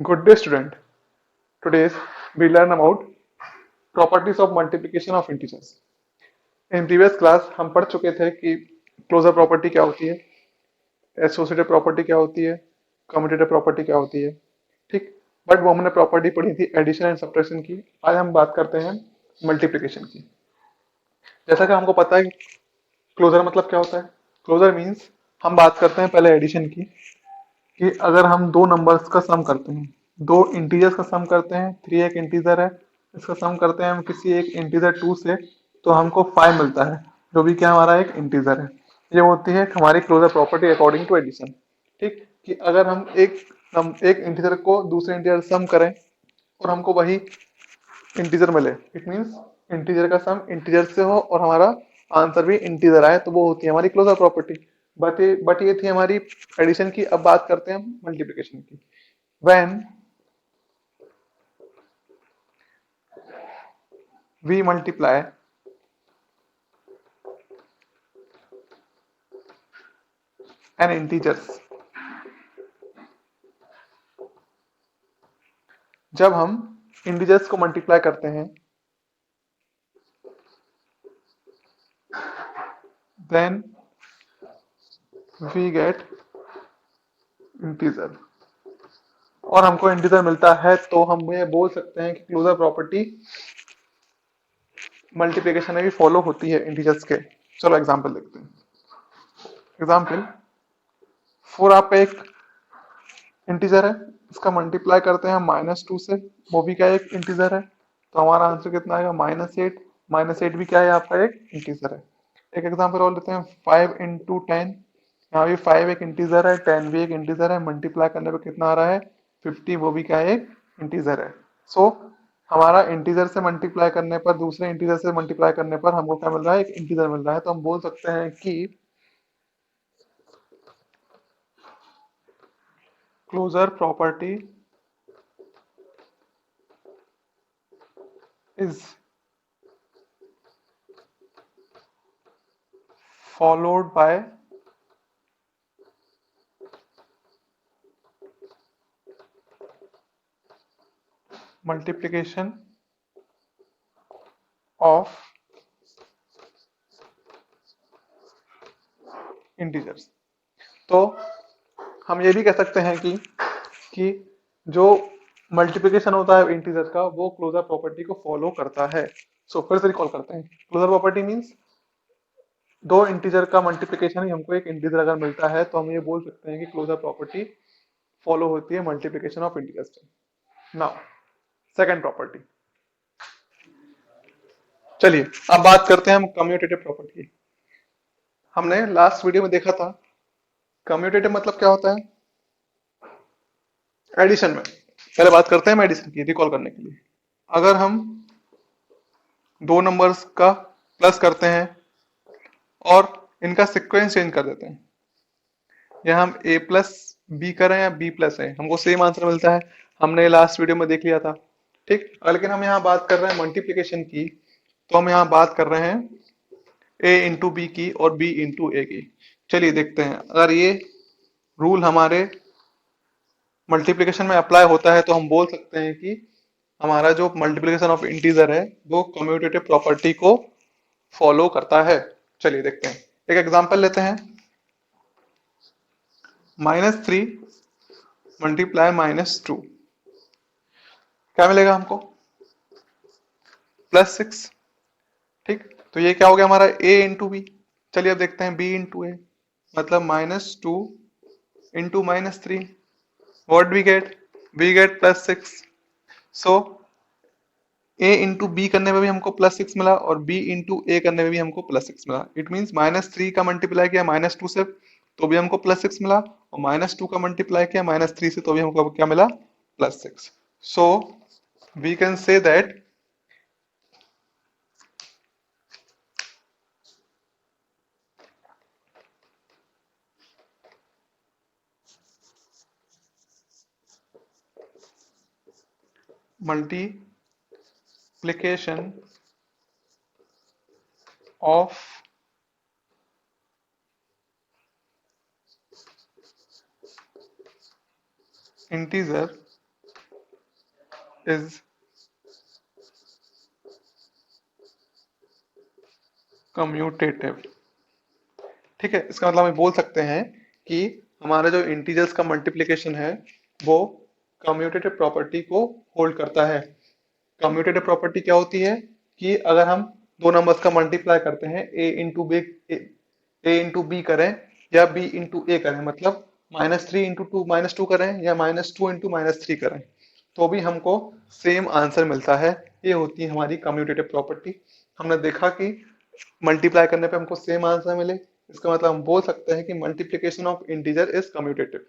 Good day, student. Today we learn about properties of multiplication of integers. In previous class हम पढ़ चुके थे कि क्लोजर प्रॉपर्टी क्या होती है, एसोसिएटिव प्रॉपर्टी क्या होती है, कम्यूटेटिव प्रॉपर्टी क्या होती है, ठीक। बट वो हमने प्रॉपर्टी पढ़ी थी एडिशन एंड सब्ट्रैक्शन की। आज हम बात करते हैं मल्टीप्लिकेशन की। जैसा कि हमको पता है क्लोजर मतलब क्या होता है। क्लोजर मीन्स हम बात करते हैं पहले एडिशन की, कि अगर हम दो नंबर्स का सम करते हैं, दो इंटीजर्स का सम करते हैं, थ्री एक इंटीजर है, इसका सम करते हैं हम किसी एक इंटीजर टू से, तो हमको फाइव मिलता है, जो भी क्या हमारा एक इंटीजर है। ये होती है हमारी closure property according to addition. ठीक, कि अगर हम एक इंटीजर को दूसरे इंटीजर सम करें और हमको वही इंटीजर मिले, इट मीन्स इंटीजर का सम इंटीजर से हो और हमारा आंसर भी इंटीजर आए, तो वो होती है हमारी क्लोजर प्रॉपर्टी। बट ये थी हमारी एडिशन की। अब बात करते हैं हम मल्टीप्लिकेशन की। When we multiply n integers, जब हम इंटीजर्स को मल्टीप्लाई करते हैं, देन वी गेट इंटीजर, और हमको इंटीजर मिलता है, तो हम ये बोल सकते हैं कि क्लोजर प्रॉपर्टी मल्टीप्लिकेशन में भी फॉलो होती है इंटीजर्स के। चलो एग्जांपल देखते हैं। एग्जांपल, फोर आपका एक इंटीजर है, इसका मल्टीप्लाई करते हैं -2 से, वो भी क्या है, एक इंटीजर है, तो हमारा आंसर कितना आएगा, -8। -8 भी क्या है, आपका एक इंटीजर है। एक एग्जांपल और लेते हैं, 5 × 10, यहाँ भी 5 एक इंटीजर है, 10 भी एक इंटीजर है, मल्टीप्लाई करने पे कितना आ रहा है, 50, वो भी क्या है, एक इंटीजर है। सो हमारा इंटीजर से मल्टीप्लाई करने पर, दूसरे इंटीजर से मल्टीप्लाई करने पर हमको क्या मिल रहा है, एक इंटीजर मिल रहा है। तो हम बोल सकते हैं कि closure property is followed by multiplication of integers। तो हम ये भी कह सकते हैं कि जो मल्टीप्लिकेशन होता है इंटीजर का, वो क्लोजर प्रॉपर्टी को फॉलो करता है। सो फिर से रिकॉल करते हैं, क्लोजर प्रॉपर्टी मींस दो इंटीजर का मल्टीप्लिकेशन ही हमको एक इंटीजर अगर मिलता है, तो हम ये बोल सकते हैं कि क्लोजर प्रॉपर्टी फॉलो होती है मल्टीप्लिकेशन ऑफ इंटीजर्स से। नाउ सेकंड प्रॉपर्टी, चलिए अब बात करते हैं हम कम्यूटेटिव प्रॉपर्टी की। हमने लास्ट वीडियो में देखा था कम्यूटेटिव मतलब क्या होता है एडिशन में। पहले बात करते हैं हम एडिशन की, रिकॉल करने के लिए। अगर हम दो नंबर्स का प्लस करते हैं और इनका सीक्वेंस चेंज कर देते हैं, या हम a प्लस बी करें या b प्लस है, हमको सेम आंसर मिलता है। हमने लास्ट वीडियो में देख लिया था, ठीक। लेकिन हम यहाँ बात कर रहे हैं मल्टीप्लिकेशन की, तो हम यहाँ बात कर रहे हैं a इंटू बी की और b इंटू ए की। चलिए देखते हैं, अगर ये रूल हमारे मल्टीप्लिकेशन में अप्लाई होता है, तो हम बोल सकते हैं कि हमारा जो मल्टीप्लिकेशन ऑफ इंटीजर है, वो कम्यूटेटिव प्रॉपर्टी को फॉलो करता है। चलिए देखते हैं, एक एग्जांपल लेते हैं। -3 मल्टीप्लाई -2, क्या मिलेगा हमको, +6। ठीक, तो ये क्या हो गया हमारा a इंटू बी। चलिए अब देखते हैं b इंटू ए, मतलब -2 into -3, what we get +6। So a into b करने में भी हमको +6 मिला, और b इंटू ए करने में भी हमको +6 मिला। इट मीन्स -3 का मल्टीप्लाई किया -2 से, तो भी हमको +6 मिला, और -2 का मल्टीप्लाई किया -3 से, तो भी हमको क्या मिला, +6। So we can say that multiplication of integer is commutative. ठीक है, इसका मतलब हम बोल सकते हैं कि हमारा जो इंटीजर्स का मल्टीप्लिकेशन है वो कम्यूटेटिव प्रॉपर्टी को होल्ड करता है। कम्यूटेटिव प्रॉपर्टी क्या होती है कि अगर हम दो नंबर्स का मल्टीप्लाई करते हैं, ए इंटू बी करें या बी इंटू ए करें, मतलब -3 इंटू 2 -2 करें या -2 इंटू -3 करें, तो भी हमको सेम आंसर मिलता है। ये होती है हमारी कम्यूटेटिव प्रॉपर्टी। हमने देखा कि मल्टीप्लाई करने पे हमको सेम आंसर मिले, इसका मतलब हम बोल सकते हैं कि multiplication of integer is commutative.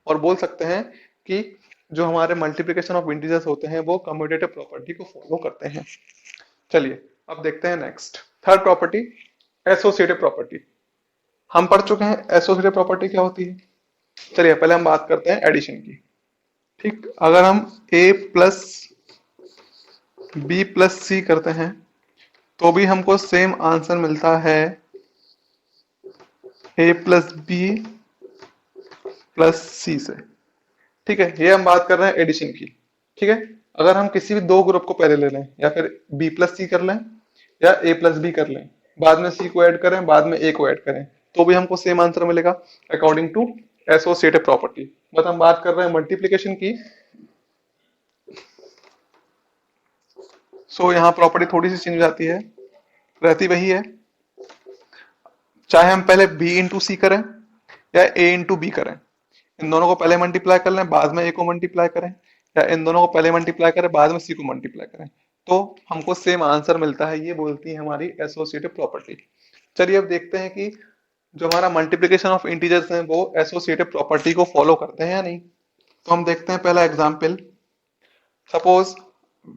और बोल सकते हैं कि जो हमारे मल्टीप्लिकेशन ऑफ इंटीजर्स होते हैं वो कम्यूटेटिव प्रॉपर्टी को फॉलो करते हैं। चलिए अब देखते हैं next third property, associative property. हम पढ़ चुके हैं एसोसिएटिव प्रॉपर्टी क्या होती है। चलिए पहले हम बात करते हैं एडिशन की। ठीक, अगर हम a प्लस बी प्लस सी करते हैं तो भी हमको सेम आंसर मिलता है a प्लस बी प्लस सी से। ठीक है, ये हम बात कर रहे हैं एडिशन की। ठीक है, अगर हम किसी भी दो ग्रुप को पहले ले लें या फिर बी प्लस सी कर लें या ए प्लस बी कर लें, बाद में सी को ऐड करें, बाद में ए को ऐड करें, तो भी हमको सेम आंसर मिलेगा according to associative property. But हम बात कर रहे हैं मल्टीप्लिकेशन की, सो यहाँ प्रॉपर्टी थोड़ी सी चेंज हो जाती है, रहती वही है। चाहे हम पहले बी इंटू सी करें या ए इंटू बी करें, इन दोनों को पहले मल्टीप्लाई कर लें, बाद में ए को मल्टीप्लाई करें, या इन दोनों को पहले मल्टीप्लाई करें, बाद में सी को मल्टीप्लाई करें, तो हमको सेम आंसर मिलता है। ये बोलती है हमारी एसोसिएटिव प्रॉपर्टी। चलिए अब देखते हैं कि जो हमारा मल्टीप्लिकेशन ऑफ इंटीजर्स है वो एसोसिएटिव प्रॉपर्टी को फॉलो करते हैं या नहीं। तो हम देखते हैं पहला example. Suppose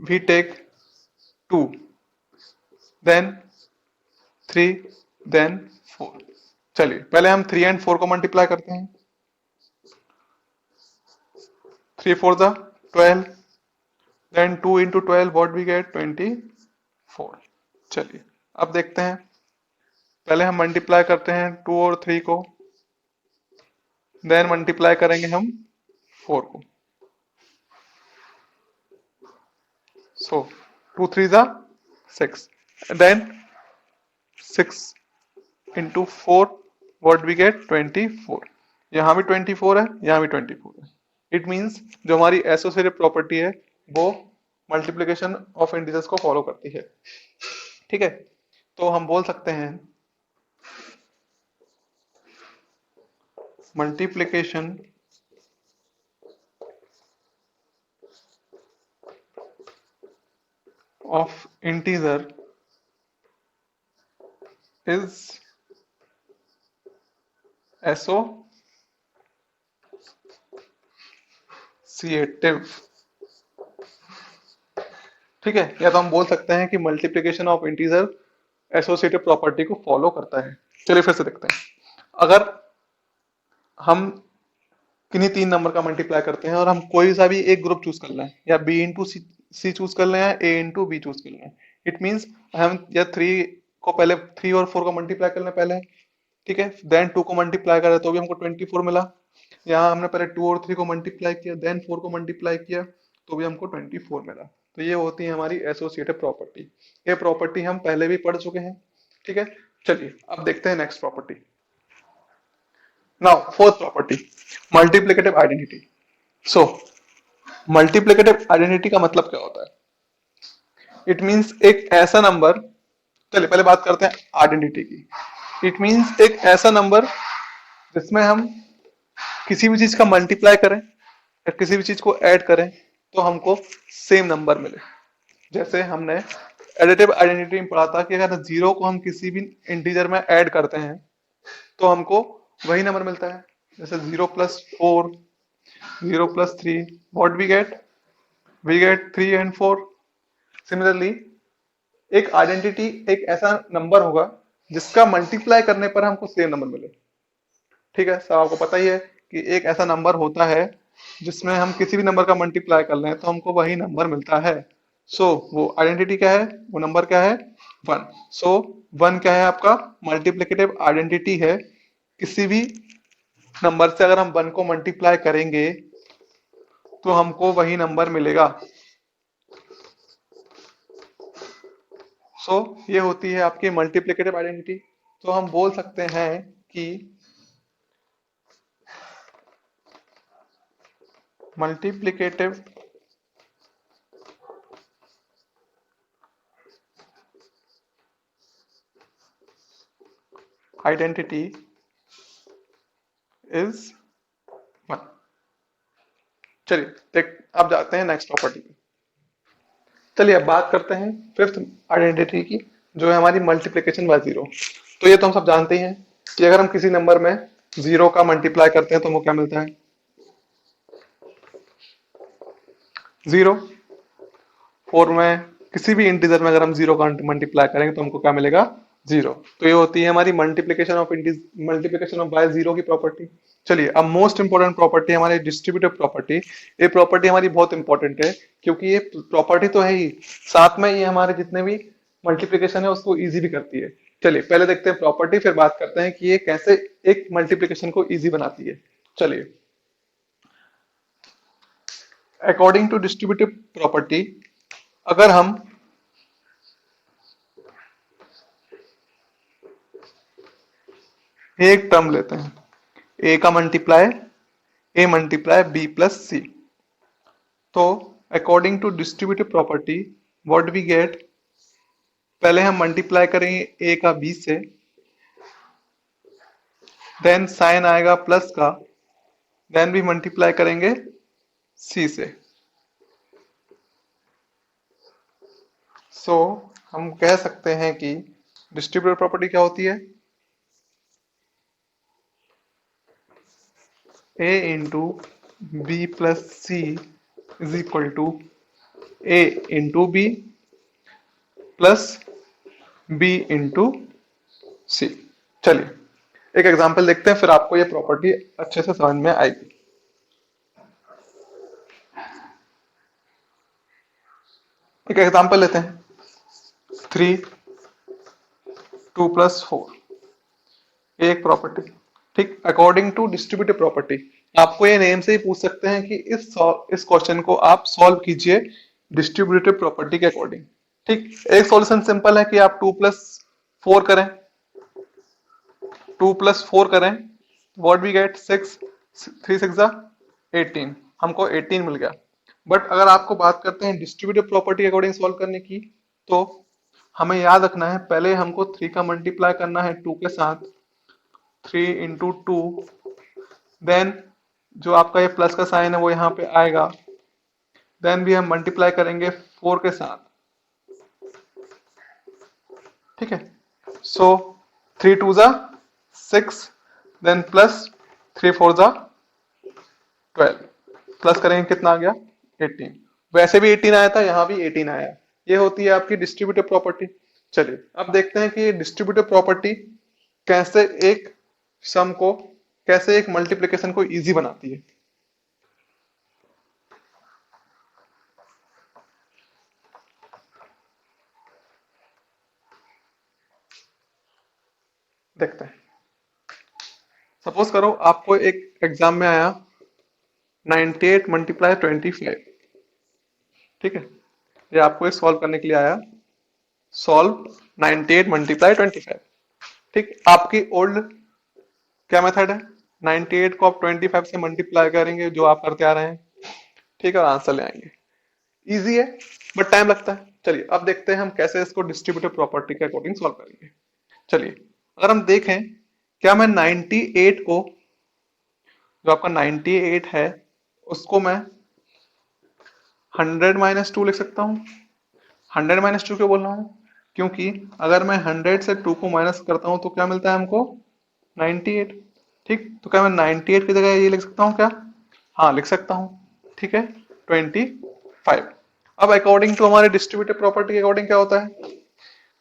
we take 2, then 3, then 4। चलिए पहले हम 3 एंड 4 को मल्टीप्लाई करते हैं। 3 4 जा 12, then 2 into 12 what we get 24। चलिए अब देखते हैं, पहले हम मल्टीप्लाई करते हैं 2 और 3 को, देन मल्टीप्लाई करेंगे हम 4 को। सो 2 3 जा 6, then 6 into 4 what we get 24। यहाँ भी 24 है, यहाँ भी 24 है। इट मीन्स जो हमारी एसोसिएटिव प्रॉपर्टी है वो मल्टीप्लिकेशन ऑफ इंटीजर्स को फॉलो करती है। ठीक है, तो हम बोल सकते हैं multiplication of integer is associative. ठीक है, या तो हम बोल सकते हैं कि multiplication of integer associative property को फॉलो करता है। चलिए फिर से देखते हैं, अगर हम किन्हीं तीन नंबर का मल्टीप्लाई करते हैं और हम कोई सा भी एक ग्रुप चूज कर लें, या बी इंटू सी चूज कर लें या ए इंटू बी चूज कर लें, इट मीन्स हम या 3 को पहले 3 और 4 को मल्टीप्लाई कर लें पहले। ठीक है, देन 2 को मल्टीप्लाई करें तो भी हमको 24 मिला। यहाँ हमने पहले 2 और 3 को मल्टीप्लाई किया, देन 4 को मल्टीप्लाई किया तो भी हमको 24 मिला। तो ये होती है हमारी एसोसिएटिव प्रॉपर्टी। ये प्रॉपर्टी हम पहले भी पढ़ चुके हैं। ठीक है, चलिए अब देखते हैं next property. Now fourth property, multiplicative identity. So multiplicative identity का मतलब क्या होता है? इट मींस एक ऐसा नंबर, चलिए पहले बात करते हैं आइडेंटिटी की। इट मींस एक ऐसा नंबर जिसमें हम किसी भी चीज का मल्टीप्लाई करें या किसी भी चीज को ऐड करें तो हमको सेम नंबर मिले। जैसे हमने एडिटिव आइडेंटिटी में पढ़ा था कि अगर जीरो को हम किसी भी इंटीजर में ऐड करते हैं तो हमको वही नंबर मिलता है। जैसे 0 + 4, 0 + 3, what we get 3 and 4। Similarly एक आइडेंटिटी एक ऐसा नंबर होगा जिसका मल्टीप्लाई करने पर हमको सेम नंबर मिले। ठीक है, सब आपको पता ही है कि एक ऐसा नंबर होता है जिसमें हम किसी भी नंबर का मल्टीप्लाई कर लें तो हमको वही नंबर मिलता है। सो वो आइडेंटिटी क्या है, वो नंबर क्या है, 1। सो 1 क्या है आपका मल्टीप्लिकेटिव आइडेंटिटी है। किसी भी नंबर से अगर हम 1 को मल्टीप्लाई करेंगे तो हमको वही नंबर मिलेगा। सो ये होती है आपकी मल्टीप्लिकेटिव आइडेंटिटी। तो हम बोल सकते हैं कि मल्टीप्लिकेटिव आइडेंटिटी इज 1। चलिए देख, अब जाते हैं नेक्स्ट प्रॉपर्टी पे। चलिए अब बात करते हैं फिफ्थ आइडेंटिटी की, जो है हमारी मल्टीप्लिकेशन बाय जीरो। तो ये तो हम सब जानते ही हैं कि अगर हम किसी नंबर में जीरो का मल्टीप्लाई करते हैं तो हमको क्या मिलता है, जीरो। और में किसी भी इंटीजर में अगर हम जीरो का मल्टीप्लाई करेंगे तो हमको क्या मिलेगा, जीरो। तो ये होती है हमारी मल्टीप्लिकेशन ऑफ बाय जीरो की प्रॉपर्टी। चलिए अब मोस्ट इंपोर्टेंट प्रॉपर्टी हमारी डिस्ट्रीब्यूटिव प्रॉपर्टी। ये प्रॉपर्टी हमारी बहुत इंपॉर्टेंट है, क्योंकि ये प्रॉपर्टी तो है ही, साथ में ये हमारे जितने भी मल्टीप्लिकेशन है उसको इजी भी करती है। चलिए पहले देखते हैं प्रॉपर्टी, फिर बात करते हैं कि ये कैसे एक मल्टीप्लिकेशन को इजी बनाती है। चलिए, अकॉर्डिंग टू डिस्ट्रीब्यूटिव प्रॉपर्टी, अगर हम एक टर्म लेते हैं, ए का multiply a multiply b plus c, तो according to distributive property what we get, पहले हम मल्टीप्लाई करेंगे ए का बी से, देन साइन आएगा प्लस का, देन भी मल्टीप्लाई करेंगे सी से। सो हम कह सकते हैं कि डिस्ट्रीब्यूटिव प्रॉपर्टी क्या होती है, A into B plus C is equal to A into B plus B into C. चलिए एक एग्जांपल देखते हैं, फिर आपको ये प्रॉपर्टी अच्छे से समझ में आएगी। एक एग्जांपल लेते हैं, 3 2 प्लस 4, एक प्रॉपर्टी। ठीक, अकॉर्डिंग टू डिस्ट्रीब्यूटिव प्रॉपर्टी, आपको ये नेम से ही पूछ सकते हैं कि इस क्वेश्चन को आप सॉल्व कीजिए डिस्ट्रीब्यूटिव प्रॉपर्टी के अकॉर्डिंग। ठीक, एक सॉल्यूशन सिंपल है कि आप 2 प्लस 4 करें, 2 प्लस 4 करें, व्हाट वी गेट 6, 3 6 18, हमको 18 मिल गया। बट अगर आपको बात करते हैं डिस्ट्रीब्यूटिव प्रॉपर्टी के अकॉर्डिंग सॉल्व करने की, तो हमें याद रखना है पहले हमको 3 का मल्टीप्लाई करना है 2 के साथ, 3 इंटू 2, देन जो आपका ये प्लस का साइन है वो यहाँ पे आएगा, देन भी हम मल्टीप्लाई करेंगे 4 के साथ। ठीक है, सो 3 2 जा 6, देन प्लस 3 4 जा 12, प्लस करेंगे कितना आ गया 18। वैसे भी 18 आया था, यहाँ भी 18 आया। ये होती है आपकी डिस्ट्रीब्यूटिव प्रॉपर्टी। चलिए अब देखते हैं कि ये डिस्ट्रीब्यूटिव प्रॉपर्टी कैसे एक सम को, कैसे एक मल्टीप्लिकेशन को इजी बनाती है। देखते हैं, सपोज करो आपको एक एग्जाम में आया 98 मल्टीप्लाई 25। ठीक है, ये आपको ये सॉल्व करने के लिए आया, सॉल्व 98 मल्टीप्लाई 25। ठीक, आपकी ओल्ड क्या मेथड है, 98 को आप 25 से मल्टीप्लाई करेंगे जो आप करते आ रहे हैं। ठीक है, और आंसर ले आएंगे। इजी है बट टाइम लगता है। चलिए अब देखते हैं हम कैसे इसको डिस्ट्रीब्यूटिव प्रॉपर्टी के अकॉर्डिंग सॉल्व करेंगे। चलिए अगर हम देखें, क्या मैं 98 को, जो आपका 98 है, उसको मैं 100 माइनस 2 लिख सकता हूँ। 100 माइनस 2 क्यों बोल रहा हूँ, क्योंकि अगर मैं 100 से 2 को माइनस करता हूँ तो क्या मिलता है हमको, 98। ठीक, तो क्या मैं 98 की जगह ये लिख सकता हूँ क्या, हाँ लिख सकता हूँ। ठीक है, 25। अब अकॉर्डिंग टू हमारे डिस्ट्रीब्यूटिव प्रॉपर्टी के अकॉर्डिंग क्या होता है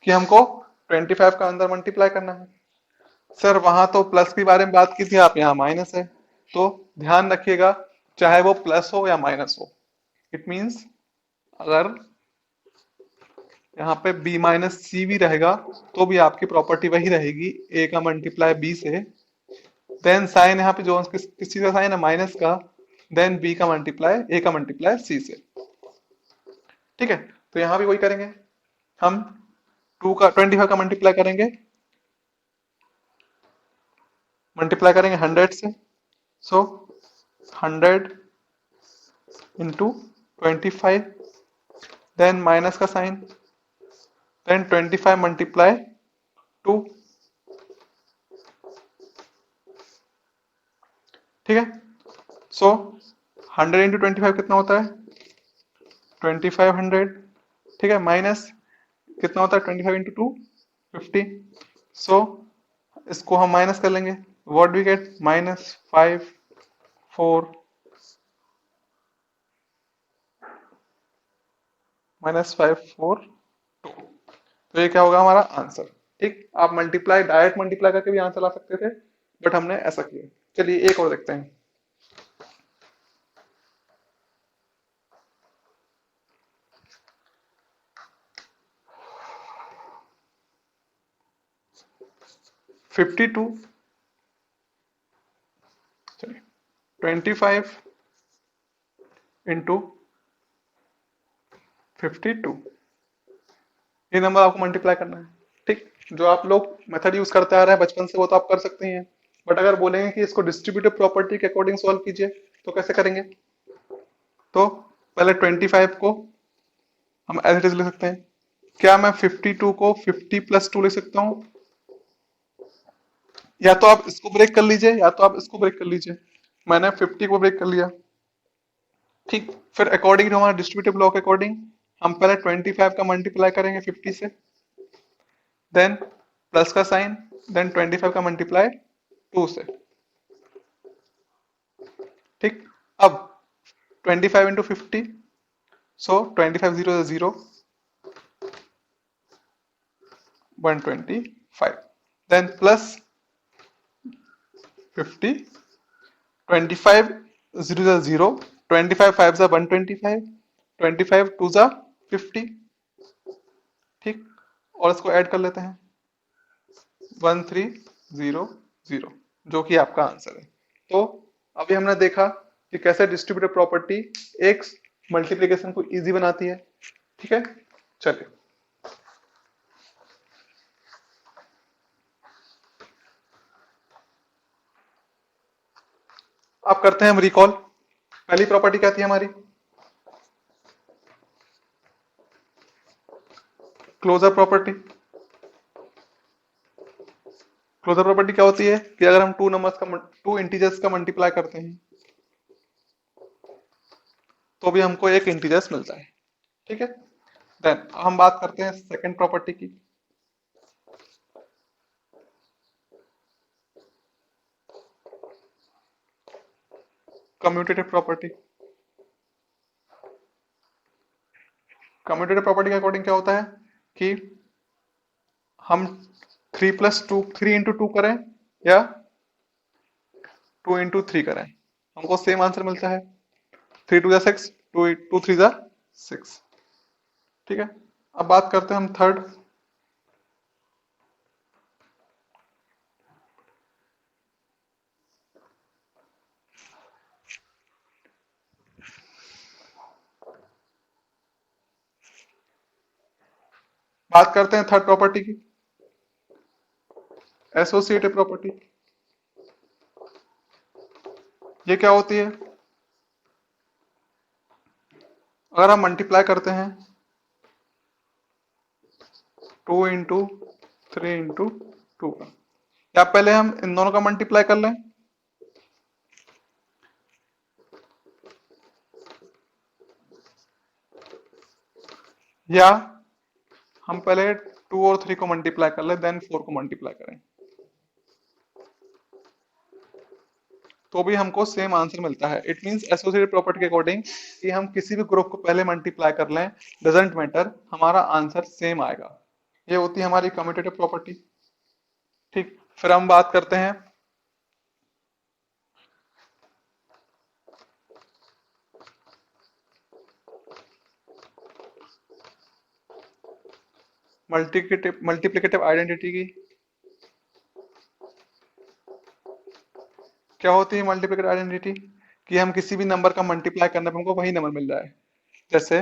कि हमको 25 का अंदर मल्टीप्लाई करना है। सर वहां तो प्लस के बारे में बात की थी, आप यहाँ माइनस है, तो ध्यान रखिएगा चाहे वो प्लस हो या माइनस हो, इट मीन्स अगर यहाँ पे b माइनस सी भी रहेगा तो भी आपकी प्रॉपर्टी वही रहेगी, a का मल्टीप्लाई b से, देन साइन यहाँ पे जो किस चीज का साइन है, माइनस का, देन b का मल्टीप्लाई a का मल्टीप्लाई c से। ठीक है, तो यहाँ भी वही करेंगे हम, टू का 25 का मल्टीप्लाई करेंगे 100 से। सो 100 into 25, देन माइनस का साइन, देन 25 मल्टीप्लाई 2। ठीक है। सो 100 into 25 कितना होता है? 2500। ठीक है, माइनस कितना होता है? 25 into 2, 50। सो इसको हम माइनस कर लेंगे। What we get? -5 4 -5 4 2। तो ये क्या होगा हमारा आंसर। ठीक, आप मल्टीप्लाई, डायरेक्ट मल्टीप्लाई करके भी आंसर ला सकते थे, बट हमने ऐसा किया। चलिए एक और देखते हैं। 52, चलिए 25 into 52, ये नंबर आपको मल्टीप्लाई करना है। ठीक, जो आप लोग मेथड यूज करते आ रहे हैं बचपन से वो तो आप कर सकते ही हैं, बट अगर बोलेंगे कि इसको डिस्ट्रीब्यूटिव प्रॉपर्टी के अकॉर्डिंग सॉल्व कीजिए तो कैसे करेंगे? तो पहले 25 को हम एज इट इज लिख सकते हैं। क्या मैं 52 को 50 + 2 लिख सकता हूँ? या तो आप इसको ब्रेक कर लीजिए या तो आप इसको ब्रेक कर लीजिए। मैंने 50 को ब्रेक कर लिया। ठीक, फिर अकॉर्डिंग टू हमारा डिस्ट्रीब्यूटिव लॉ के अकॉर्डिंग हम पहले 25 का मल्टीप्लाई करेंगे 50 से, देन प्लस का साइन, देन 25 का मल्टीप्लाई 2 से। ठीक, अब 25 into 50, सो 25 0 0, 125, देन प्लस 50, 25 0 0, 25 5 125, 25 2 50। ठीक, और इसको ऐड कर लेते हैं 1300, जो कि आपका आंसर है। तो अभी हमने देखा कि कैसे डिस्ट्रीब्यूटिव प्रॉपर्टी एक मल्टीप्लिकेशन को इजी बनाती है। ठीक है, चलिए आप करते हैं हम रिकॉल। पहली प्रॉपर्टी क्या थी हमारी? Closure property. क्लोजर प्रॉपर्टी क्या होती है कि अगर हम टू इंटीजर्स का मल्टीप्लाई करते हैं तो भी हमको एक इंटीजर्स मिलता है। ठीक है, देन हम बात करते हैं सेकंड प्रॉपर्टी की। Commutative property. कम्यूटेटिव प्रॉपर्टी के अकॉर्डिंग क्या होता है कि हम 3 करें या 2 into 3 करें, हमको सेम आंसर मिलता है। 3 2 6, 2 3 6। ठीक है, अब बात करते हैं हम थर्ड। बात करते हैं थर्ड प्रॉपर्टी की, एसोसिएटिव प्रॉपर्टी। ये क्या होती है? अगर हम मल्टीप्लाई करते हैं 2 into 3 into 2 का, या पहले हम इन दोनों का मल्टीप्लाई कर लें, या हम पहले 2 और 3 को मल्टीप्लाई कर लें देन 4 को मल्टीप्लाई करें, तो भी हमको सेम आंसर मिलता है। इट मींस एसोसिएटेड प्रॉपर्टी के अकॉर्डिंग कि हम किसी भी ग्रुप को पहले मल्टीप्लाई कर लें, डजंट मैटर, हमारा आंसर सेम आएगा। ये होती है हमारी कम्यूटेटिव प्रॉपर्टी। ठीक, फिर हम बात करते हैं मल्टीप्लिकेटिव आइडेंटिटी की। क्या होती है मल्टीप्लिकेटिव आइडेंटिटी? कि हम किसी भी नंबर का मल्टीप्लाई करने पर हमको वही नंबर मिल रहा है। जैसे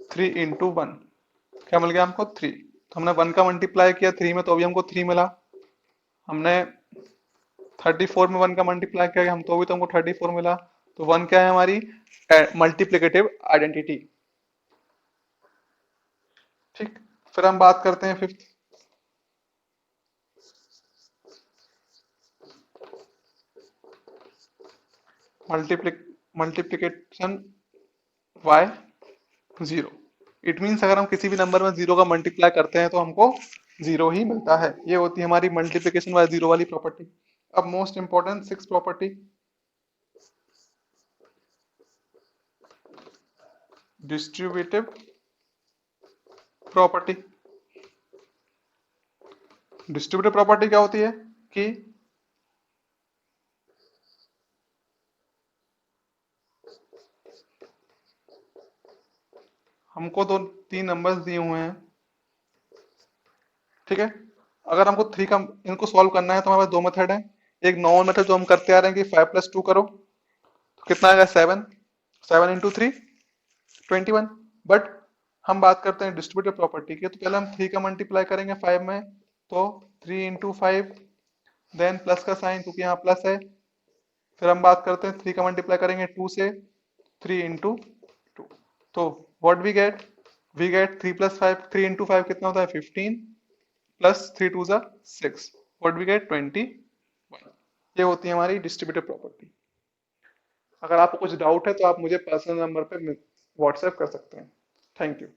3 into 1, क्या मिल गया हमको? 3। तो हमने 1 का मल्टीप्लाई किया 3 में तो अभी हमको 3 मिला। हमने 34 में 1 का मल्टीप्लाई किया हम तो भी तो हमको 34 मिला। तो 1 क्या है हमारी मल्टीप्लिकेटिव आइडेंटिटी। ठीक, फिर हम बात करते हैं fifth. Multiplication y 0। It means अगर हम किसी भी नंबर में 0 का मल्टीप्लाई करते हैं तो हमको 0 ही मिलता है। ये होती है हमारी मल्टीप्लिकेशन बाय 0 वाली प्रॉपर्टी। अब most important six property, distributive property. Distributive property क्या होती है कि हमको दो तीन नंबर्स दिए हुए हैं, ठीक है। अगर हमको थ्री का इनको सॉल्व करना है तो हमारे पास दो मेथड है। एक नॉर्मल मेथड जो हम करते आ रहे हैं कि 5 + 2 करो तो कितना आएगा 7, 7 × 3 21। बट हम बात करते हैं डिस्ट्रीब्यूटिव प्रॉपर्टी की, तो पहले हम 3 का मल्टीप्लाई करेंगे 5 में, तो 3 × 5, देन प्लस का साइन क्योंकि यहाँ प्लस है। फिर हम बात करते हैं 3 का मल्टीप्लाई करेंगे 2 से, 3 × 2। तो व्हाट वी गेट 3 + 5, 3 × 5 कितना होता है 15, प्लस 3 2 ज़ा 6, व्हाट वी गेट 21। ये होती है हमारी डिस्ट्रीब्यूटिव प्रॉपर्टी। अगर आपको कुछ डाउट है तो आप मुझे पर्सनल नंबर पे व्हाट्सएप कर सकते हैं। Thank you.